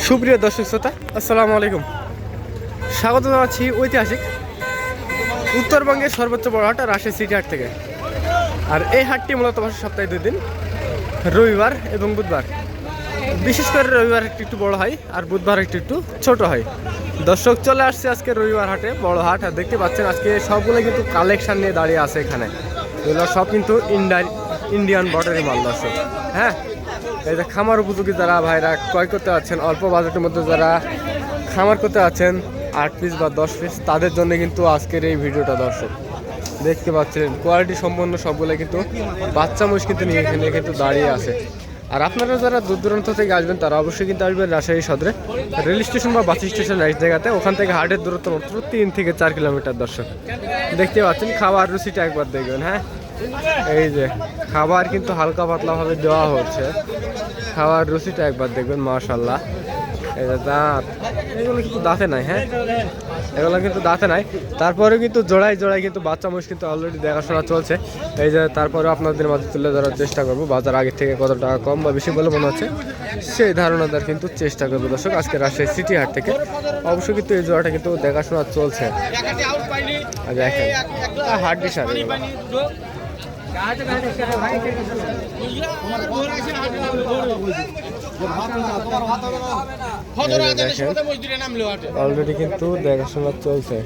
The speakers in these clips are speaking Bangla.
সুপ্রিয় দর্শক শ্রোতা, আসসালামু আলাইকুম। স্বাগত জানাচ্ছি ঐতিহাসিক উত্তরবঙ্গের সর্বোচ্চ বড় হাট রাজশাহী সিটি হাট থেকে। আর এই হাটটি মূলত বসে সপ্তাহে 2 দিন, রবিবার এবং বুধবার। বিশেষ করে রবিবার একটু বড় হয় আর বুধবার একটু ছোট হয়। দর্শক, চলে আসছে আজকে রবিবার হাটে, বড় হাট। আর দেখতে পাচ্ছেন আজকে সবগুলো কিন্তু কালেকশন নিয়ে দাঁড়িয়ে আছে এখানে। এগুলো সব কিন্তু ইন্ডিয়ান বর্ডারি মাল দর্শক। হ্যাঁ, এই যে খামার উপযোগী যারা ভাইরা ক্রয় করতে পারছেন, অল্প বাজেটের মধ্যে যারা খামার করতে পারছেন 8 পিস বা 10 পিস, তাদের জন্য কিন্তু আজকের এই ভিডিওটা দর্শক। দেখতে পাচ্ছেন কোয়ালিটি সম্পন্ন সবগুলো কিন্তু বাচ্চা মহিষ কিন্তু নিয়ে এখানে কিন্তু দাঁড়িয়ে আছে। আর আপনারা যারা দূর দূরান্ত থেকে আসবেন তারা অবশ্যই কিন্তু আসবেন রাজশাহী সদরে রেল স্টেশন বা বাস স্টেশন এক জায়গাতে। ওখান থেকে হাটের দূরত্ব মাত্র 3 থেকে 4 কিলোমিটার দর্শক। দেখতে পাচ্ছেন খাবার রুচিটা একবার দেখবেন। হ্যাঁ, এই যে খাবার কিন্তু হালকা পাতলাভাবে দেওয়া হচ্ছে, খাবার রুচিটা একবার দেখবেন। মাশাআল্লাহ, এই যে দাঁত, এগুলো কিন্তু দাঁতে নাই। হ্যাঁ, এগুলো কিন্তু দাঁতে নাই। তারপরেও কিন্তু জোড়ায় জোড়ায় কিন্তু বাচ্চা মহিষ কিন্তু অলরেডি দেখাশোনা চলছে। এই যে তারপরেও আপনাদের মাঝে তুলে ধরার চেষ্টা করবো। বাজার আগের থেকে কত টাকা কম বা বেশি বলে মনে হচ্ছে সেই ধারণাদার কিন্তু চেষ্টা করবো দর্শক আজকে রাজশাহী সিটি হাট থেকে। অবশ্যই কিন্তু এই জোড়াটা কিন্তু দেখাশোনা চলছে। দেখেন হাড্ডি সার অলরেডি কিন্তু দেখাশোনা চলছে।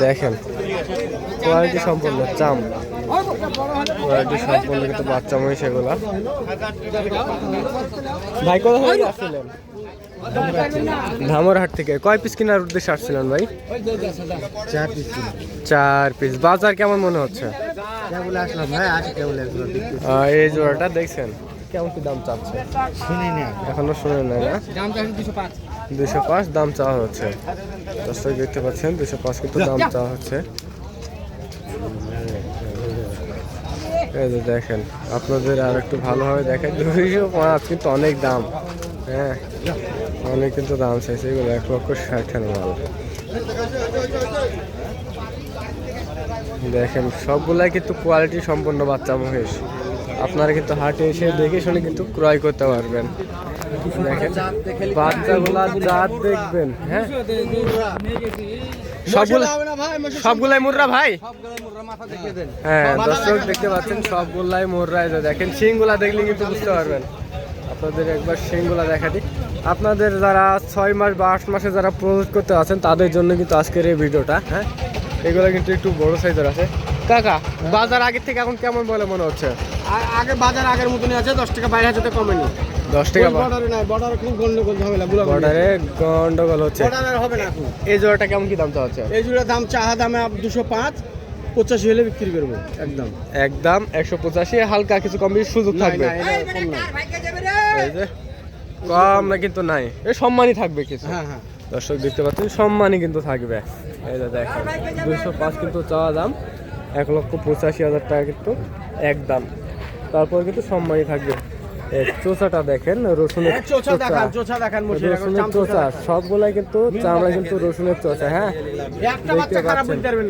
দেখেন কোয়ালিটি সম্পূর্ণ চাম, কোয়ালিটি সম্পূর্ণ কিন্তু বাচ্চা মহিষ এগুলা। ভাই কোথায় আসছিলেন? ধামরহাট থেকে। কয় পিস কেনার উদ্দেশ্যে আসছিলেন ভাই? 4 পিস। বাজার কেমন মনে হচ্ছে? এই জোড়াটা দেখছেন কেমন কি দাম চাচ্ছে? এখনো শুনে নাই না? 205 দাম চাওয়া হচ্ছে। দর্শক দেখতে পাচ্ছেন 205 কিন্তু দাম চাওয়া হচ্ছে। এই যে দেখেন, আপনাদের আর একটু ভালোভাবে দেখেন, 205 কিন্তু অনেক দাম। হ্যাঁ, অনেক কিন্তু দাম চাইছে। এগুলো 1,60,000 মাল। দেখেন সবগুলাই কিন্তু কোয়ালিটি সম্পন্ন বাচ্চা মহিষ। আপনারা কিন্তু হাটে এসে দেখে শুনে কিন্তু ক্রয় করতে পারবেন। দেখেন বাচ্চাগুলা জাত দেখবেন। হ্যাঁ, সবগুলাই মুর্রা ভাই। হ্যাঁ দর্শক দেখতে পাচ্ছেন সবগুলাই মুর্রা। দেখেন শিংগুলা দেখলে কিন্তু বুঝতে পারবেন। আপনাদের একবার শিংগুলা দেখা দিই। আপনাদের যারা 6 মাস বা 8 মাসে যারা প্রস্তুত করতে আছেন তাদের জন্য কিন্তু আজকের এই ভিডিওটা। হ্যাঁ, এগুলো কিন্তু একটু বড় সাইজের আছে। কাকা, বাজার আগের থেকে এখন কেমন বলে মনে হচ্ছে? আগে বাজার আগের মতনই আছে, 10 টাকা বাইরে হাজাতে কমেনি। 10 টাকা বর্ডারে নাই, বর্ডারে খুব গন্ডগোল ঝামেলা, বর্ডারে গন্ডগোল হচ্ছে। বর্ডারে হবে না। এই জোড়াটা কেমন কি দাম চাওয়া হচ্ছে? এই জোড়ার দাম চাহা দামে 205, 85 হলে বিক্রি করবো। একদম একদম 185। হালকা কিছু কম বেশি সুযোগ থাকবে। এই যে কম না কিন্তু নাই, এই সম্মানই থাকবে কিছু। হ্যাঁ হ্যাঁ দর্শক দেখতে পাচ্ছেন সম্মানই কিন্তু থাকবে। এই যে দেখেন 205 কিন্তু চাওয়া দাম, 1,85,000 টাকা কিন্তু একদম। তারপর কিন্তু সম্মানই থাকবে। চোচাটা দেখেন, রসুনের চোচা, রসুনের চোচা সবগুলাই কিন্তু চামড়া কিন্তু রসুনের চোচা। হ্যাঁ, দেখতে পাচ্ছেন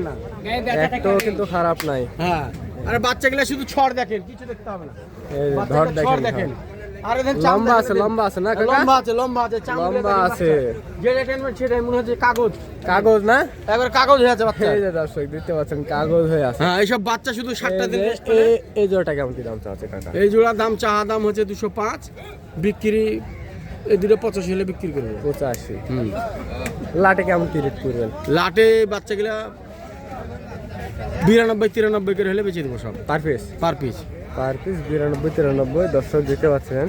একটাও কিন্তু খারাপ নাই। হ্যাঁ, আরে বাচ্চাগুলা শুধু ছড় দেখেন, কিছু দেখতে হবে না। এই ধর দেখেন, আরে লম্বা আছে, লম্বা আছে না কাকা? লম্বা আছে, লম্বা আছে, লম্বা আছে। যেটা টেনমেন্ট সেটা মনে হচ্ছে কাগজ, কাগজ না? একবার কাগজ হয়ে আছে বাচ্চা। এই যে দর্শক দেখতে পাচ্ছেন কাগজ হয়ে আছে। হ্যাঁ, এইসব বাচ্চা শুধু 7টা দিন। এই জোড়াটা কেমন কি দাম চাচ্ছে কাকা? এই জোড়ার দাম চাহা দাম হচ্ছে 205, বিক্রি এই দুটো 85 হলে বিক্রি করবো। 85। লাটে কেমন কি রেট করবেন? লাটে বাচ্চাগুলা 92-93 করে হলে বেঁচে দেবো সব। Per piece? Per piece 92-93। দর্শক দেখতে পাচ্ছেন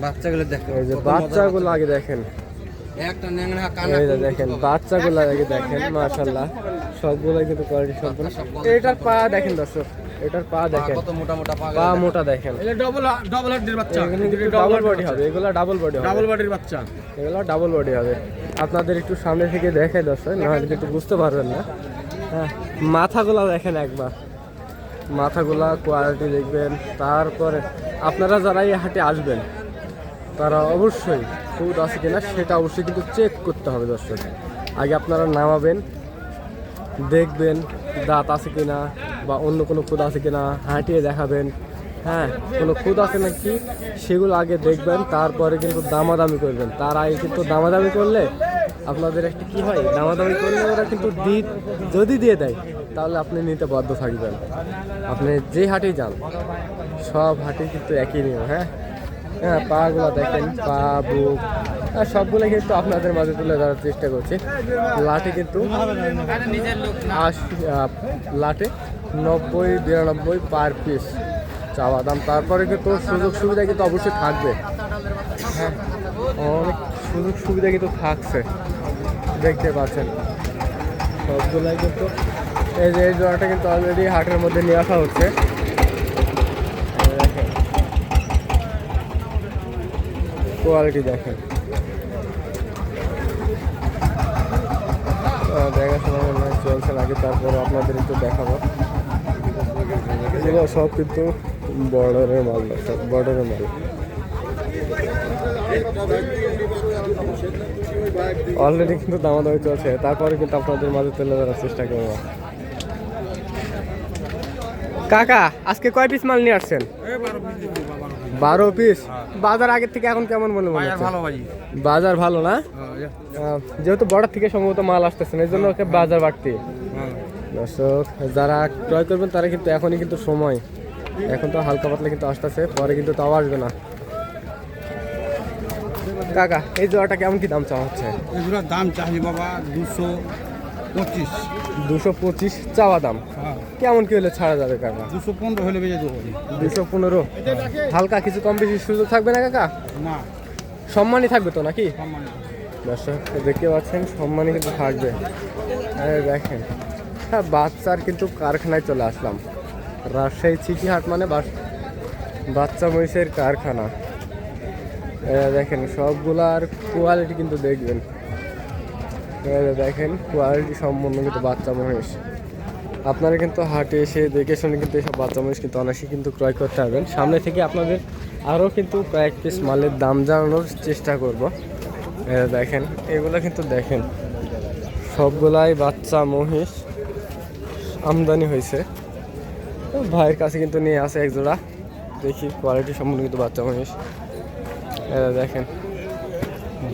বাচ্চাগুলো দেখেন। এই যে বাচ্চাগুলো আগে দেখেন, একটা ন্যাংরা কানা। এই যে দেখেন বাচ্চাগুলো আগে দেখেন। মাশাআল্লাহ সবগুলাই কিন্তু কোয়ালিটি সম্পন্ন। এটার পা দেখেন দর্শক, এটার পা দেখেন কত মোটা মোটা পা মোটা দেখেন। এটা ডাবল হেডের বাচ্চা, ডাবল বডি হবে। এগুলো ডাবল বডি হবে, ডাবল বডির বাচ্চা। এগুলো ডাবল বডি হবে। আপনাদের একটু সামনে থেকে দেখাই দর্শক, না হলে একটু বুঝতে পারবেন না। হ্যাঁ, মাথাগুলো দেখেন একবার, মাথাগুলা কোয়ালিটি দেখবেন। তারপরে আপনারা যারা এই হাটে আসবেন তারা অবশ্যই খুদ আছে কিনা সেটা অবশ্যই কিন্তু চেক করতে হবে দর্শক। আগে আপনারা নামাবেন, দেখবেন দাঁত আছে কিনা বা অন্য কোনো খুদ আছে কিনা, হাঁটিয়ে দেখাবেন। হ্যাঁ কোনো খুদ আছে নাকি সেগুলো আগে দেখবেন, তারপরে কিন্তু দামাদামি করবেন। তার আগে কিন্তু দামাদামি করলে আপনাদের একটা কি হয়, দামাদামি করলে ওরা কিন্তু যদি দিয়ে দেয় তাহলে আপনি নিতে বাধ্য থাকবেন। আপনি যে হাটেই যান সব হাটে কিন্তু একই নিয়ম। হ্যাঁ হ্যাঁ, পাগুলো দেখেন, পা বুক আর সবগুলো কিন্তু আপনাদের মাঝে তুলে ধরার চেষ্টা করছি। লাটে কিন্তু 90 92 পার পিস চাওয়া দাম। তারপরে কিন্তু সুযোগ সুবিধা কিন্তু অবশ্যই থাকবে। হ্যাঁ, অনেক সুযোগ সুবিধা কিন্তু থাকছে, দেখতে পাচ্ছেন সবগুলাই কিন্তু। এই যে এই জোড়াটা কিন্তু অলরেডি হাটের মধ্যে নিয়ে আসা হচ্ছে। দেখেন কোয়ালিটি দেখেন, দেখাশোনা চলছে নাকি তারপরে আপনাদের একটু দেখাবো। এগুলো সব কিন্তু বর্ডারের মাল, সব বর্ডারের মাল। অলরেডি কিন্তু দামাদামি চলছে, তারপরে কিন্তু আপনাদের মাঝে তুলে ধরার চেষ্টা করবো। কাকা আজকে কয় পিস মাল নিয়ে আসছেন? 12 পিস। বাজার আগের থেকে এখন কেমন মনে মনে হচ্ছে? বাজার ভালো না, যেহেতু বর্ডার থেকে সম্ভবত মাল আসতেছে না, এই জন্য বাজার বাড়তি। দর্শক যারা ক্রয় করবেন তারা কিন্তু এখনই কিন্তু সময়, এখন তো হালকা পাতলা কিন্তু আসতেছে, পরে কিন্তু তাও আসবে না। কাকা এই জোড়াটা কেমন কি দাম চাওয়া হচ্ছে? এই জোড়ার দাম চাহি বাবা 225। 225 চাওয়া দাম। কেমন কি হলে ছাড়া যাবে কাকা? 215 হলে বেজে দেবো। 215। হালকা কিছু কম বেশি সুযোগ থাকবে না কাকা? না, সম্মানই থাকবে তো নাকি? সম্মানিত। দর্শক দেখতে পাচ্ছেন সম্মানই কিন্তু থাকবে। দেখেন হ্যাঁ, বাচ্চার কিন্তু কারখানায় চলে আসলাম। রাজশাহী সিটি হাট মানে বাচ্চা মহিষের কারখানা। দেখেন সবগুলার কোয়ালিটি কিন্তু দেখবেন, দেখেন কোয়ালিটি সম্পূর্ণ কিন্তু বাচ্চা মহিষ। আপনারা কিন্তু হাটে এসে দেখে শুনে কিন্তু এইসব বাচ্চা মহিষ কিন্তু অনায়াসে কিন্তু ক্রয় করতে পারবেন। সামনে থেকে আপনাদের আরও কিন্তু কয়েক পিস মালের দাম জানানোর চেষ্টা করব। দেখেন এগুলো কিন্তু দেখেন সবগুলাই বাচ্চা মহিষ আমদানি হয়েছে। ভাইয়ের কাছে কিন্তু নিয়ে আসে এক জোড়া, দেখি কোয়ালিটি সম্পূর্ণ কিন্তু বাচ্চা মহিষ। দেখেন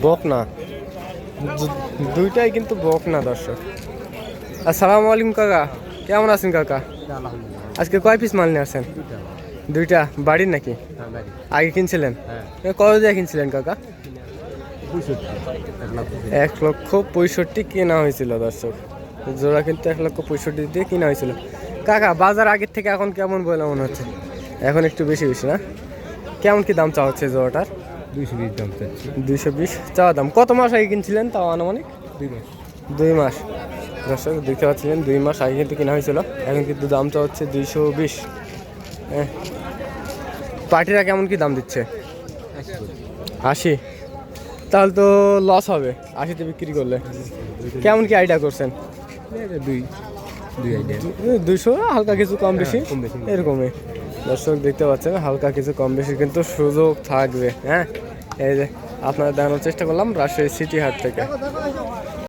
বকনা, দুইটাই কিন্তু বকনা। দর্শক আসসালামু আলাইকুম কাকা, কেমন আছেন কাকা? আজকে কয় পিস মাল নিয়ে আসেন? দুইটা। বাড়ির নাকি? আগে কিনছিলেন? কত দিয়ে কিনছিলেন কাকা? 1,65,000 কেনা হয়েছিল। দর্শক জোড়া কিন্তু 1,65,000 দিয়ে কেনা হয়েছিল। কাকা বাজার আগের থেকে এখন কেমন বলে মনে হচ্ছে? এখন একটু বেশি বেশি না? কেমন কি দাম চাওয়া হচ্ছে জোড়াটার? 220 দাম চাচ্ছি। 220 চাওয়া দাম। কত মাস আগে কিনছিলেন তাও আনুমানিক? 2 মাস। দর্শক দেখতে পাচ্ছিলেন 2 মাস আগে কিন্তু কেনা হয়েছিল, এখন কিন্তু দাম চাওয়া হচ্ছে 220। হ্যাঁ, পার্টিরা কেমন কি দাম দিচ্ছে? 80। তাহলে তো লস হবে 80তে বিক্রি করলে। কেমন কি আইডিয়া করছেন? 200, হালকা কিছু কম বেশি এরকমই। দর্শক দেখতে পাচ্ছেন হালকা কিছু কম বেশি কিন্তু সুযোগ থাকবে। হ্যাঁ, এই যে আপনারা দেখানোর চেষ্টা করলাম রাজশাহী সিটি হাট থেকে।